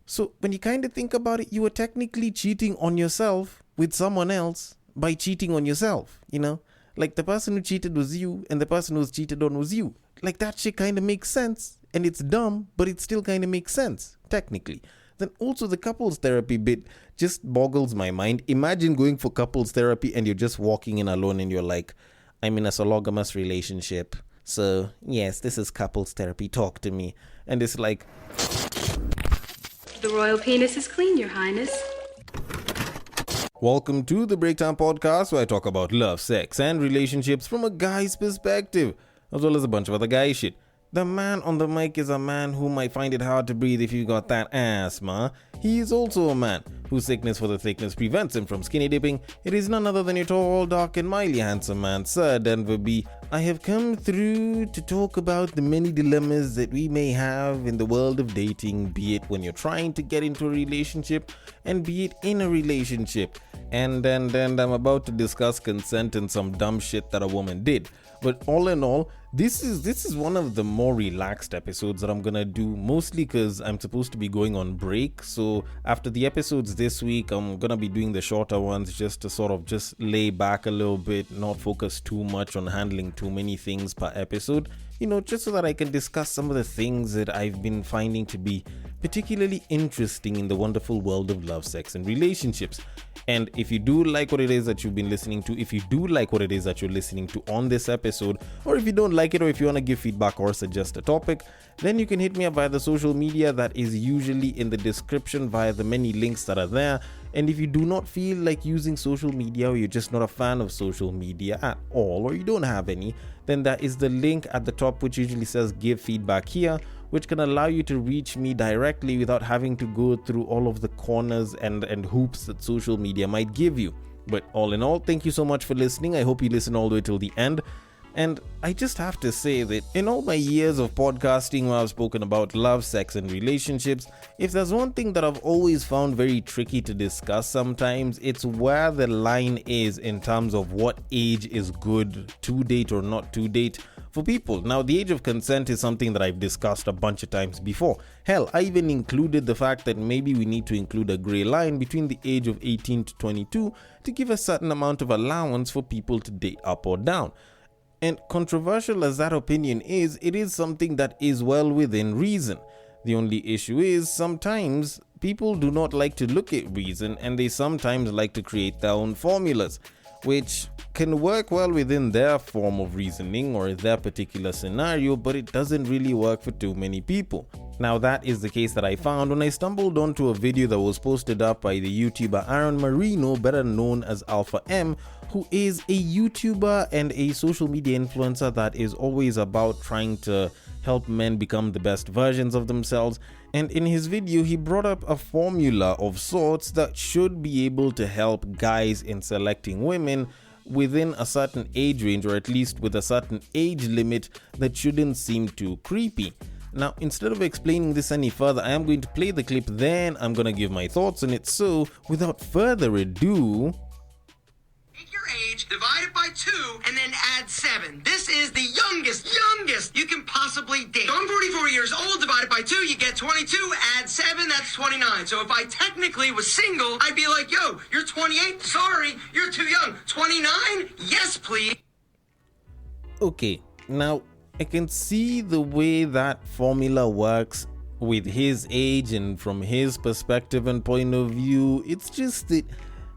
So when you kind of think about it, you were technically cheating on yourself with someone else by cheating on yourself, Like the person who cheated was you and the person who was cheated on was you. Like that shit kind of makes sense. And it's dumb, but it still kind of makes sense, technically. Then also the couples therapy bit just boggles my mind. Imagine going for couples therapy and you're just walking in alone and you're like, I'm in a sologamous relationship. So, yes, this is couples therapy. Talk to me. And it's like, the royal penis is clean, Your Highness. welcome to the Breakdown Podcast, where I talk about love, sex, and relationships from a guy's perspective, as well as a bunch of other guy shit. The man on the mic is a man who might find it hard to breathe if you got that asthma. He is also a man whose sickness for the thickness prevents him from skinny dipping. It is none other than your tall, dark, and mildly handsome man, Sir Denver B. I have come through to talk about the many dilemmas that we may have in the world of dating, be it when you're trying to get into a relationship and be it in a relationship. And then I'm about to discuss consent and some dumb shit that a woman did. But all in all, this is one of the more relaxed episodes that I'm gonna do, mostly because I'm supposed to be going on break. So after the episodes this week, I'm gonna be doing the shorter ones just to sort of just lay back a little bit, not focus too much on handling too many things per episode, just so that I can discuss some of the things that I've been finding to be particularly interesting in the wonderful world of love, sex, and relationships. And if you do like what it is that you've been listening to, if you do like what it is that you're listening to on this episode, or if you don't like it, or if you want to give feedback or suggest a topic, then you can hit me up via the social media that is usually in the description via the many links that are there. And if you do not feel like using social media, or you're just not a fan of social media at all, or you don't have any, then that is the link at the top which usually says give feedback here, which can allow you to reach me directly without having to go through all of the corners and hoops that social media might give you. But all in all, thank you so much for listening. I hope you listen all the way till the end. And I just have to say that in all my years of podcasting where I've spoken about love, sex, and relationships, if there's one thing that I've always found very tricky to discuss sometimes, it's where the line is in terms of what age is good to date or not to date for people. Now, the age of consent is something that I've discussed a bunch of times before. Hell, I even included the fact that maybe we need to include a gray line between the age of 18 to 22 to give a certain amount of allowance for people to date up or down. And controversial as that opinion is, it is something that is well within reason. The only issue is sometimes people do not like to look at reason, and they sometimes like to create their own formulas, which can work well within their form of reasoning or their particular scenario, but it doesn't really work for too many people. Now, that is the case that I found when I stumbled onto a video that was posted up by the YouTuber Aaron Marino, better known as Alpha M, who is a YouTuber and a social media influencer that is always about trying to help men become the best versions of themselves. And in his video, he brought up a formula of sorts that should be able to help guys in selecting women within a certain age range, or at least with a certain age limit that shouldn't seem too creepy. Now, instead of explaining this any further, I am going to play the clip, then I'm going to give my thoughts on it. So, without further ado, take your age, divide it by 2, and then add 7. This is the youngest you can possibly date. So I'm 44 years old, divided by 2, you get 22, add 7, that's 29. So if I technically was single, I'd be like, yo, you're 28? Sorry, you're too young. 29? Yes, please. okay, now I can see the way that formula works with his age and from his perspective and point of view. It's just that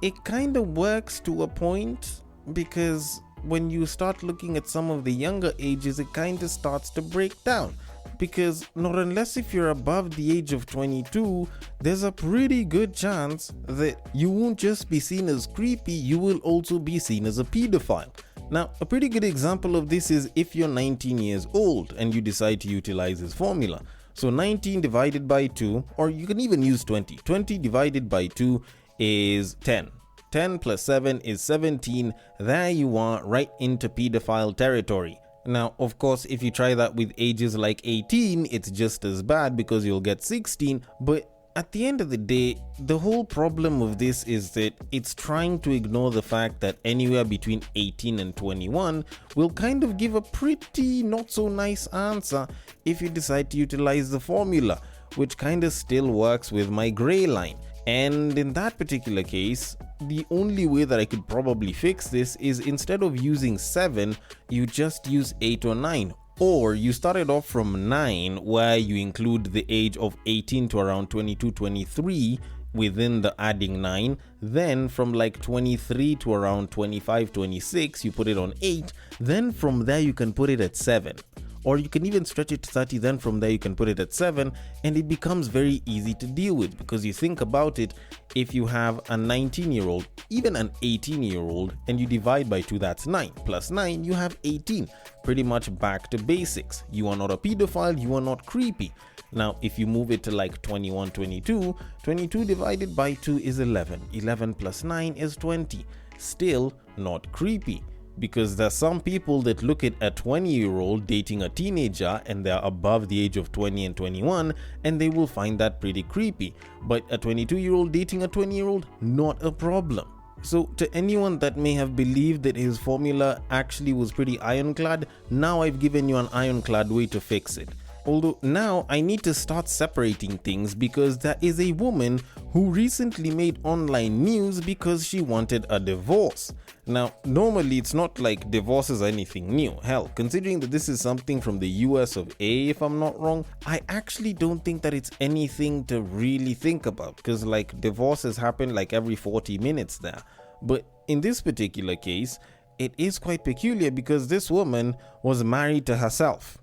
it kind of works to a point, because when you start looking at some of the younger ages, it kind of starts to break down. Because not unless if you're above the age of 22, there's a pretty good chance that you won't just be seen as creepy, you will also be seen as a pedophile. Now, a pretty good example of this is if you're 19 years old and you decide to utilize this formula. So 19 divided by 2, or you can even use 20. 20 divided by 2 is 10. 10 plus 7 is 17. There you are, right into pedophile territory. Now, of course, if you try that with ages like 18, it's just as bad because you'll get 16. But at the end of the day, the whole problem of this is that it's trying to ignore the fact that anywhere between 18 and 21 will kind of give a pretty not so nice answer if you decide to utilize the formula. which kind of still works with my gray line. And in that particular case, the only way that I could probably fix this is instead of using 7, you just use 8 or 9. Or you started off from 9, where you include the age of 18 to around 22, 23 within the adding 9. Then from like 23 to around 25, 26, you put it on 8. Then from there you can put it at 7. Or you can even stretch it to 30, then from there you can put it at 7, and it becomes very easy to deal with, because you think about it, if you have a 19-year-old, even an 18-year-old, and you divide by 2, that's 9. Plus 9, you have 18. Pretty much back to basics. You are not a pedophile, you are not creepy. Now, if you move it to like 21, 22, 22 divided by 2 is 11. 11 plus 9 is 20. Still not creepy. Because there's some people that look at a 20-year-old dating a teenager and they're above the age of 20 and 21, and they will find that pretty creepy. But a 22-year-old dating a 20-year-old, not a problem. So to anyone that may have believed that his formula actually was pretty ironclad, now I've given you an ironclad way to fix it. Although now I need to start separating things, because there is a woman who recently made online news because she wanted a divorce. Now, normally it's not like divorce is anything new. Hell, considering that this is something from the US of A, if I'm not wrong, I actually don't think that it's anything to really think about, because like divorces happen like every 40 minutes there. But in this particular case, it is quite peculiar because this woman was married to herself.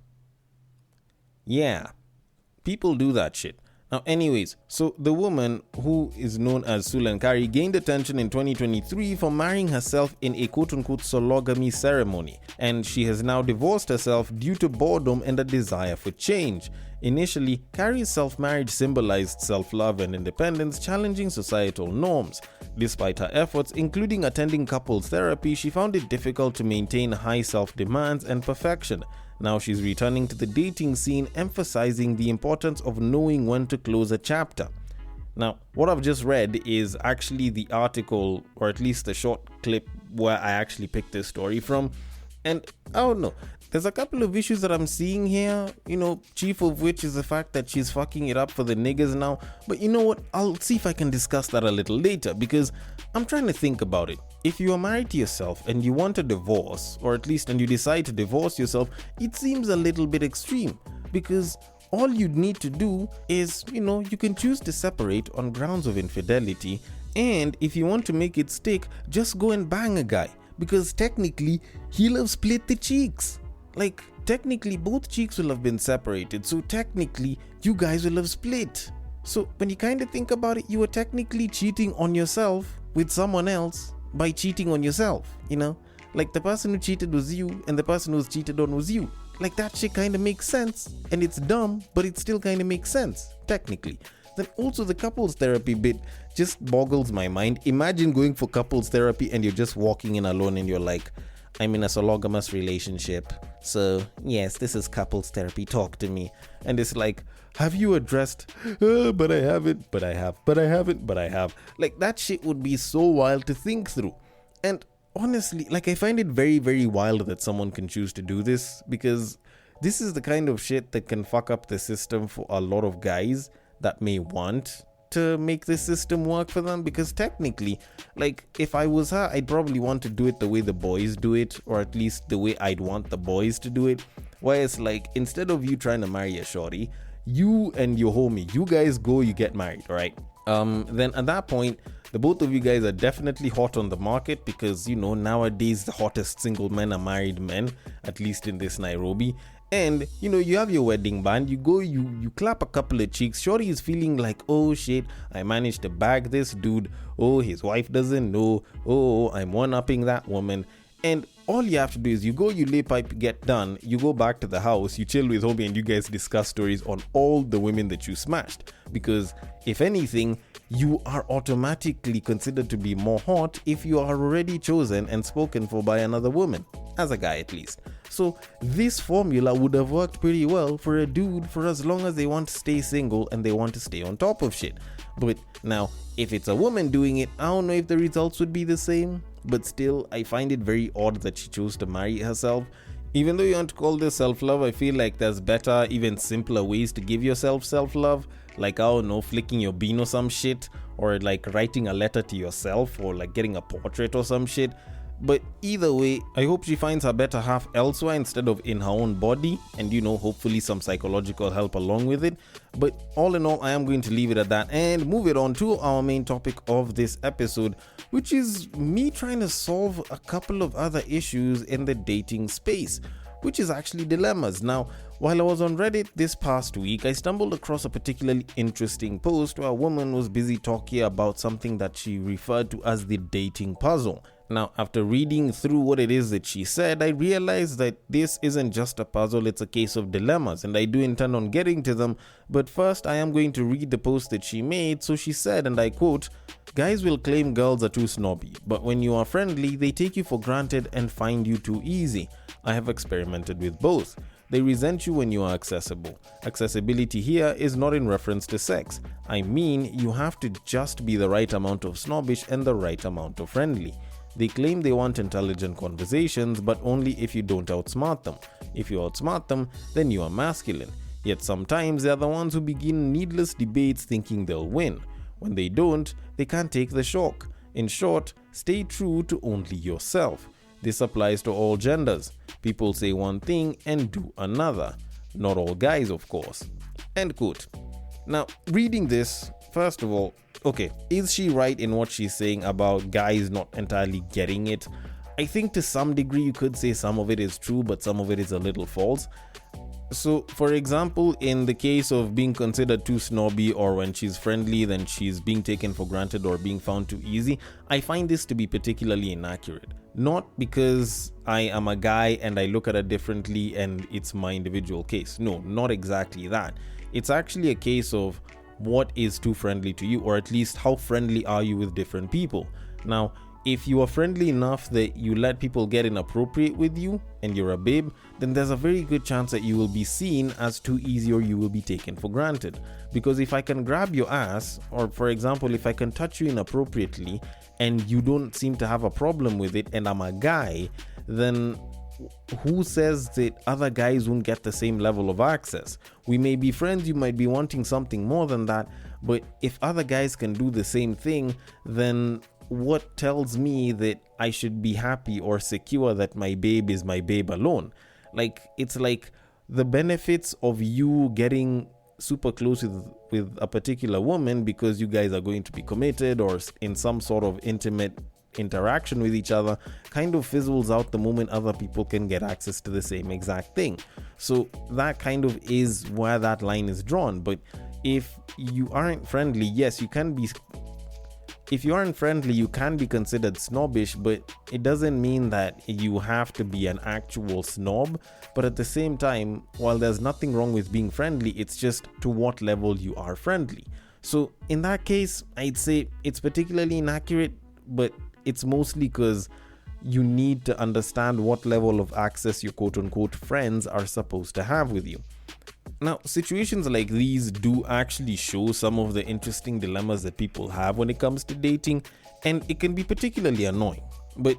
Yeah, people do that shit. Now anyways, so the woman, who is known as Sulankari, gained attention in 2023 for marrying herself in a quote-unquote sologamy ceremony, and she has now divorced herself due to boredom and a desire for change. Initially, Carrie's self-marriage symbolized self-love and independence, challenging societal norms. Despite her efforts, including attending couples therapy, she found it difficult to maintain high self-demands and perfection. Now she's returning to the dating scene, emphasizing the importance of knowing when to close a chapter. Now, what I've just read is actually the article, or at least a short clip where I actually picked this story from. And I don't know, there's a couple of issues that I'm seeing here, chief of which is the fact that she's fucking it up for the niggas now. But you know what? I'll see if I can discuss that a little later, because I'm trying to think about it. If you are married to yourself and you want a divorce, or at least and you decide to divorce yourself, it seems a little bit extreme, because all you'd need to do is, you can choose to separate on grounds of infidelity, and if you want to make it stick, just go and bang a guy, because technically he'll have split the cheeks. Like, technically both cheeks will have been separated, so technically you guys will have split. So when you kind of think about it, you are technically cheating on yourself with someone else by cheating on yourself, like the person who cheated was you and the person who was cheated on was you. Like, that shit kind of makes sense, and it's dumb, but it still kind of makes sense technically. Then also the couples therapy bit just boggles my mind. Imagine going for couples therapy and you're just walking in alone and you're like, I'm in a sologamous relationship, so yes, this is couples therapy, talk to me. And it's like, have you addressed, but I haven't, but I have, but I haven't, but I have. Like, that shit would be so wild to think through. And honestly, like, I find it very, very wild that someone can choose to do this, because this is the kind of shit that can fuck up the system for a lot of guys that may want to make this system work for them. Because technically, like, if I was her, I'd probably want to do it the way the boys do it, or at least the way I'd want the boys to do it. Whereas, like, instead of you trying to marry a shorty, you and your homie, you guys go, you get married, right? Then at that point, the both of you guys are definitely hot on the market, because nowadays the hottest single men are married men, at least in this Nairobi. And you have your wedding band, you go, you clap a couple of cheeks. Shorty is feeling like, oh shit, I managed to bag this dude. Oh, his wife doesn't know. Oh, I'm one-upping that woman. And all you have to do is you go, you lay pipe, get done, you go back to the house, you chill with homie, and you guys discuss stories on all the women that you smashed. Because if anything, you are automatically considered to be more hot if you are already chosen and spoken for by another woman, as a guy at least. So this formula would have worked pretty well for a dude for as long as they want to stay single and they want to stay on top of shit. But now, if it's a woman doing it, I don't know if the results would be the same. But still, I find it very odd that she chose to marry herself. Even though you want to call this self-love, I feel like there's better, even simpler ways to give yourself self-love. like, I don't know, flicking your bean or some shit, or like writing a letter to yourself, or like getting a portrait or some shit. But either way, I hope she finds her better half elsewhere instead of in her own body, and hopefully some psychological help along with it. But all in all, I am going to leave it at that and move it on to our main topic of this episode, which is me trying to solve a couple of other issues in the dating space, which is actually dilemmas. Now, while I was on Reddit this past week, I stumbled across a particularly interesting post where a woman was busy talking about something that she referred to as the dating puzzle. Now, after reading through what it is that she said, I realized that this isn't just a puzzle, it's a case of dilemmas, and I do intend on getting to them. But first, I am going to read the post that she made. So she said, and I quote, "Guys will claim girls are too snobby, but when you are friendly, they take you for granted and find you too easy. I have experimented with both. They resent you when you are accessible. Accessibility here is not in reference to sex. I mean, you have to just be the right amount of snobbish and the right amount of friendly. They claim they want intelligent conversations, but only if you don't outsmart them. If you outsmart them, then you are masculine. Yet sometimes they are the ones who begin needless debates thinking they'll win. When they don't, they can't take the shock. In short, stay true to only yourself. This applies to all genders. People say one thing and do another. Not all guys, of course." End quote. Now, reading this, first of all, okay, is she right in what she's saying about guys not entirely getting it? I think to some degree you could say some of it is true, but some of it is a little false. So, for example, in the case of being considered too snobby, or when she's friendly, then she's being taken for granted or being found too easy, I find this to be particularly inaccurate. Not because I am a guy and I look at it differently and it's my individual case. No, not exactly that. It's actually a case of what is too friendly to you, or at least how friendly are you with different people. Now, if you are friendly enough that you let people get inappropriate with you and you're a babe, then there's a very good chance that you will be seen as too easy, or you will be taken for granted. Because if I can grab your ass, or for example, if I can touch you inappropriately and you don't seem to have a problem with it, and I'm a guy, then who says that other guys won't get the same level of access? We may be friends, you might be wanting something more than that, but if other guys can do the same thing, then what tells me that I should be happy or secure that my babe is my babe alone? Like, it's like the benefits of you getting super close with a particular woman because you guys are going to be committed or in some sort of intimate interaction with each other kind of fizzles out the moment other people can get access to the same exact thing. So that kind of is where that line is drawn. But if you aren't friendly, yes, you can be. If you aren't friendly, you can be considered snobbish, but it doesn't mean that you have to be an actual snob. But at the same time, while there's nothing wrong with being friendly, it's just to what level you are friendly. So in that case, I'd say it's particularly inaccurate, but it's mostly because you need to understand what level of access your quote-unquote friends are supposed to have with you. Now, situations like these do actually show some of the interesting dilemmas that people have when it comes to dating, and it can be particularly annoying, but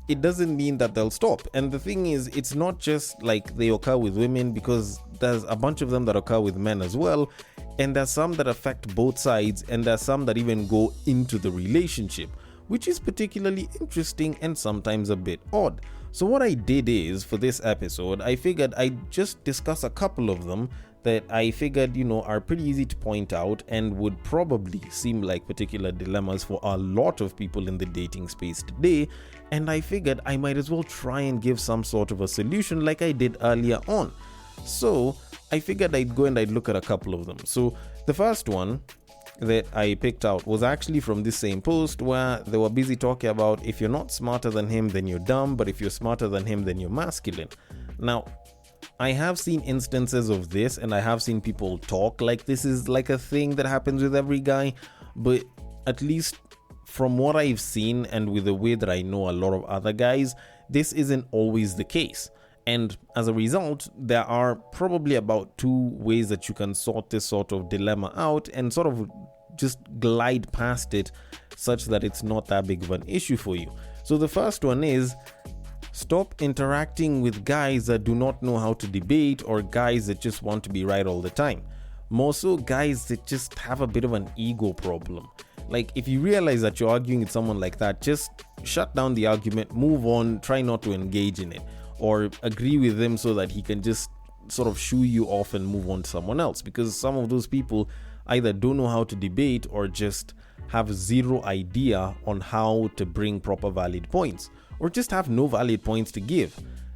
it doesn't mean that they'll stop. And the thing is, it's not just like they occur with women, because there's a bunch of them that occur with men as well, and there's some that affect both sides, and there's some that even go into the relationship, which is particularly interesting and sometimes a bit odd. So what I did is, for this episode, I figured I'd just discuss a couple of them that I figured, are pretty easy to point out and would probably seem like particular dilemmas for a lot of people in the dating space today. And I figured I might as well try and give some sort of a solution like I did earlier on. So I figured I'd go and I'd look at a couple of them. So the first one that I picked out was actually from this same post, where they were busy talking about if you're not smarter than him, then you're dumb, but if you're smarter than him, then you're masculine. Now, I have seen instances of this, and I have seen people talk like this is like a thing that happens with every guy, but at least from what I've seen and with the way that I know a lot of other guys, this isn't always the case. And as a result, there are probably about two ways that you can sort this sort of dilemma out and sort of just glide past it such that it's not that big of an issue for you. So the first one is, stop interacting with guys that do not know how to debate, or guys that just want to be right all the time. More so guys that just have a bit of an ego problem. Like, if you realize that you're arguing with someone like that, just shut down the argument, move on, try not to engage in it, or agree with him so that he can just sort of shoo you off and move on to someone else. Because some of those people either don't know how to debate or just have zero idea on how to bring proper valid points, or just have no valid points to give.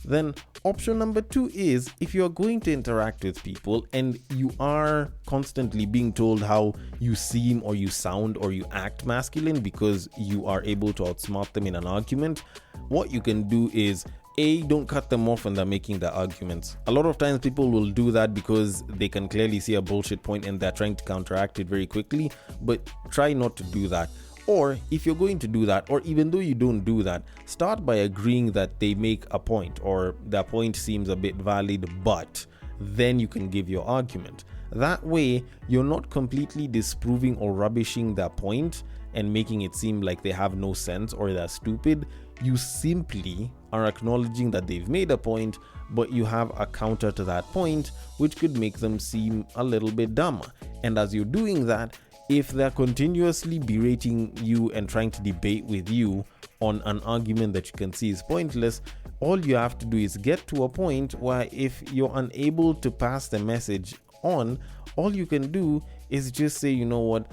Then option number 2 is, if you're going to interact with people and you are constantly being told how you seem or you sound or you act masculine because you are able to outsmart them in an argument, what you can do is, A, don't cut them off when they're making their arguments. A lot of times people will do that because they can clearly see a bullshit point and they're trying to counteract it very quickly, but try not to do that. Or if you're going to do that, or even though you don't do that, start by agreeing that they make a point or their point seems a bit valid, but then you can give your argument. That way, you're not completely disproving or rubbishing their point and making it seem like they have no sense or they're stupid. You simply are acknowledging that they've made a point, but you have a counter to that point, which could make them seem a little bit dumber. And as you're doing that, if they're continuously berating you and trying to debate with you on an argument that you can see is pointless, all you have to do is get to a point where if you're unable to pass the message on, all you can do is just say, you know what,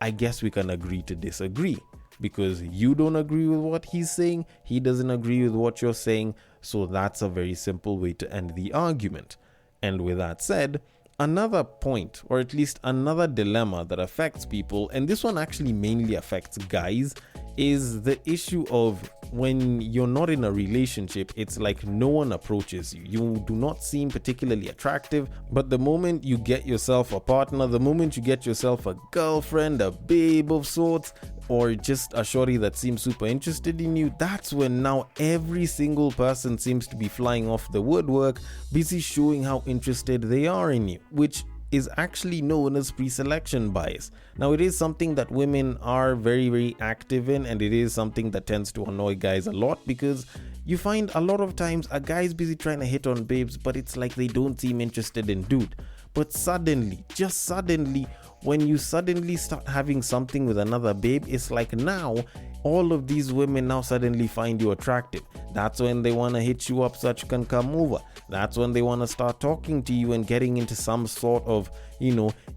I guess we can agree to disagree. Because you don't agree with what he's saying, he doesn't agree with what you're saying, so that's a very simple way to end the argument. And with that said, another point, or at least another dilemma that affects people, and this one actually mainly affects guys, is the issue of when you're not in a relationship, it's like no one approaches you. You do not seem particularly attractive, but the moment you get yourself a partner, the moment you get yourself a girlfriend, a babe of sorts, or just a shorty that seems super interested in you, that's when now every single person seems to be flying off the woodwork, busy showing how interested they are in you, which is actually known as pre-selection bias. Now, it is something that women are very, very active in, and it is something that tends to annoy guys a lot, because you find a lot of times a guy's busy trying to hit on babes, but it's like they don't seem interested in dude. But suddenly, just suddenly, when you suddenly start having something with another babe, it's like now all of these women now suddenly find you attractive. That's when they want to hit you up so that you can come over. That's when they want to start talking to you and getting into some sort of,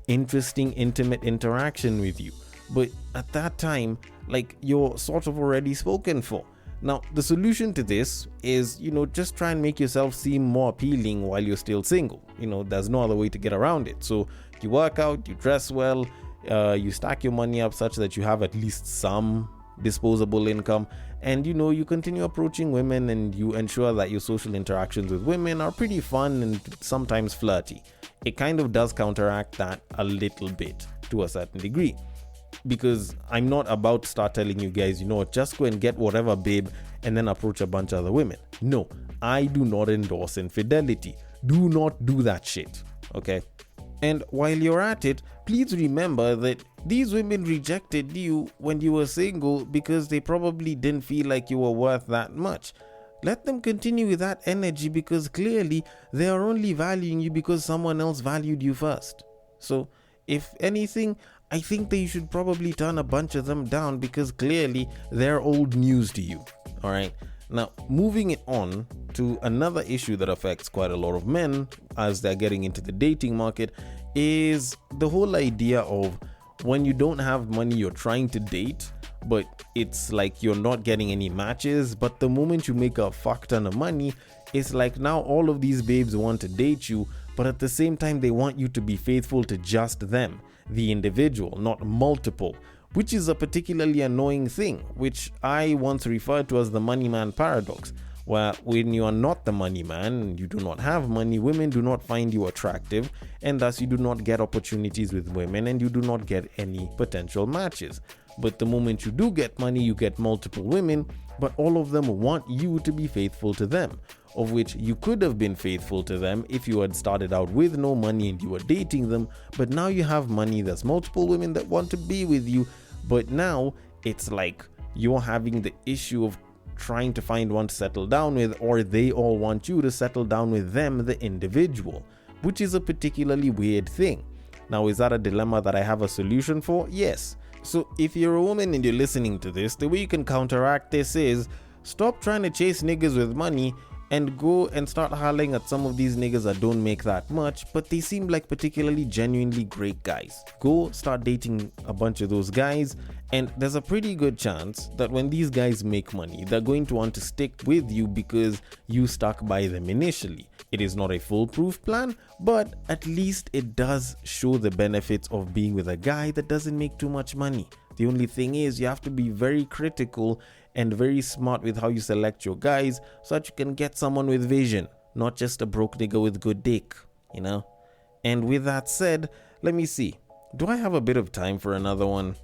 interesting, intimate interaction with you. But at that time, like, you're sort of already spoken for. Now, the solution to this is, just try and make yourself seem more appealing while you're still single. There's no other way to get around it. So you work out, you dress well, you stack your money up such that you have at least some disposable income, and you continue approaching women, and you ensure that your social interactions with women are pretty fun and sometimes flirty. It kind of does counteract that a little bit to a certain degree. Because I'm not about to start telling you guys, just go and get whatever babe and then approach a bunch of other women. No, I do not endorse infidelity. Do not do that shit, okay? And while you're at it, please remember that these women rejected you when you were single because they probably didn't feel like you were worth that much. Let them continue with that energy, because clearly they are only valuing you because someone else valued you first. So, if anything, I think that you should probably turn a bunch of them down, because clearly they're old news to you. Alright, now moving it on to another issue that affects quite a lot of men as they're getting into the dating market is the whole idea of when you don't have money, you're trying to date, but it's like you're not getting any matches. But the moment you make a fuck ton of money, it's like now all of these babes want to date you, but at the same time they want you to be faithful to just them, the individual, not multiple, which is a particularly annoying thing, which I once referred to as the money man paradox, where when you are not the money man, you do not have money, women do not find you attractive, and thus you do not get opportunities with women, and you do not get any potential matches. But the moment you do get money, you get multiple women, but all of them want you to be faithful to them, of which you could have been faithful to them if you had started out with no money and you were dating them. But now you have money, there's multiple women that want to be with you, but now it's like you're having the issue of trying to find one to settle down with, or they all want you to settle down with them, the individual, which is a particularly weird thing. Now, is that a dilemma that I have a solution for? Yes. So if you're a woman and you're listening to this, the way you can counteract this is stop trying to chase niggas with money and go and start hollering at some of these niggas that don't make that much, but they seem like particularly genuinely great guys. Go start dating a bunch of those guys, and there's a pretty good chance that when these guys make money, they're going to want to stick with you because you stuck by them initially. It is not a foolproof plan, but at least it does show the benefits of being with a guy that doesn't make too much money. The only thing is you have to be very critical and very smart with how you select your guys so that you can get someone with vision, not just a broke nigga with good dick, you know? And with that said, let me see. Do I have a bit of time for another one?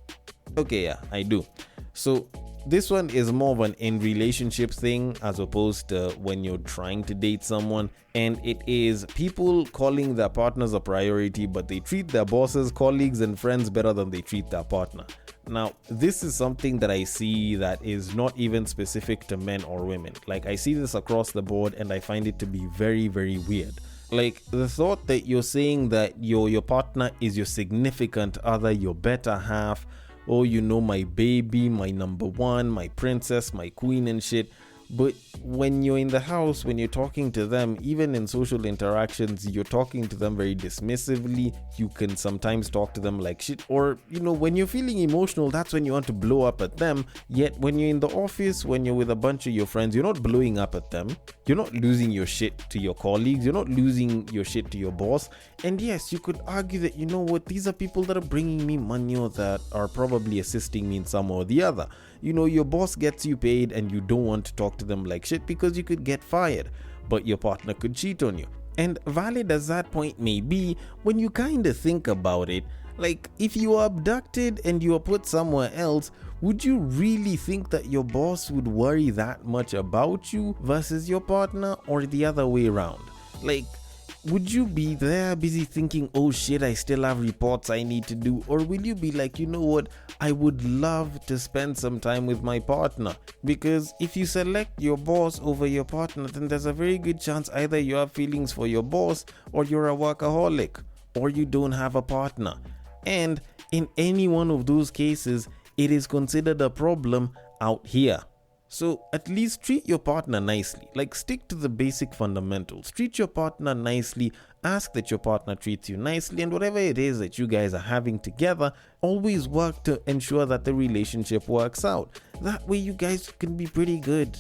Okay, yeah, I do. So this one is more of an in relationship thing as opposed to when you're trying to date someone, and it is people calling their partners a priority, but they treat their bosses, colleagues, and friends better than they treat their partner. Now, this is something that I see that is not even specific to men or women. Like, I see this across the board, and I find it to be very, very weird. Like, the thought that you're saying that your partner is your significant other, your better half, oh, you know, my baby, my number one, my princess, my queen and shit. But when you're in the house, when you're talking to them, even in social interactions, you're talking to them very dismissively. You can sometimes talk to them like shit. Or, you know, when you're feeling emotional, that's when you want to blow up at them. Yet when you're in the office, when you're with a bunch of your friends, you're not blowing up at them. You're not losing your shit to your colleagues. You're not losing your shit to your boss. And yes, you could argue that, you know what, these are people that are bringing me money or that are probably assisting me in some or the other. You know, your boss gets you paid and you don't want to talk to them like shit because you could get fired, but your partner could cheat on you. And valid as that point may be, when you kind of think about it, like if you are abducted and you are put somewhere else, would you really think that your boss would worry that much about you versus your partner, or the other way around? Like, would you be there busy thinking, oh shit, I still have reports I need to do? Or will you be like, you know what, I would love to spend some time with my partner? Because if you select your boss over your partner, then there's a very good chance either you have feelings for your boss, or you're a workaholic, or you don't have a partner. And in any one of those cases, it is considered a problem out here. So at least treat your partner nicely. Like, stick to the basic fundamentals. Treat your partner nicely. Ask that your partner treats you nicely. And whatever it is that you guys are having together, always work to ensure that the relationship works out. That way you guys can be pretty good.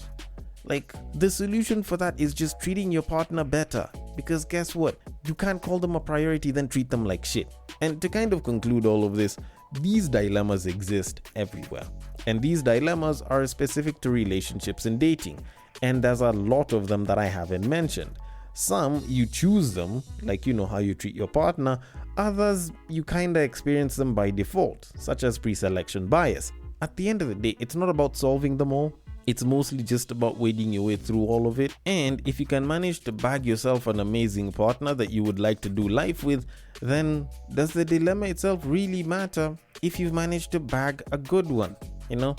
Like, the solution for that is just treating your partner better. Because guess what? You can't call them a priority, then treat them like shit. And to kind of conclude all of this, these dilemmas exist everywhere. And these dilemmas are specific to relationships and dating. And there's a lot of them that I haven't mentioned. Some, you choose them, like you know how you treat your partner. Others, you kinda experience them by default, such as pre-selection bias. At the end of the day, it's not about solving them all. It's mostly just about wading your way through all of it. And if you can manage to bag yourself an amazing partner that you would like to do life with, then does the dilemma itself really matter if you've managed to bag a good one? You know?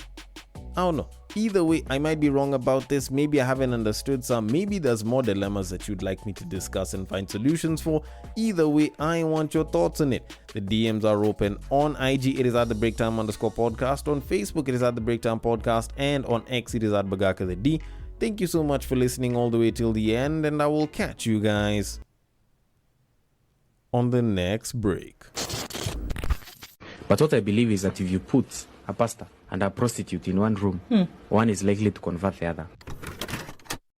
I don't know. Either way, I might be wrong about this. Maybe I haven't understood some. Maybe there's more dilemmas that you'd like me to discuss and find solutions for. Either way, I want your thoughts on it. The DMs are open. On IG, it is at the Breaktime_podcast. On Facebook, it is at the Breaktime Podcast. And on X, it is at Bagaka the D. Thank you so much for listening all the way till the end, and I will catch you guys on the next break. But what I believe is that if you put a pastor and a prostitute in one room, one is likely to convert the other.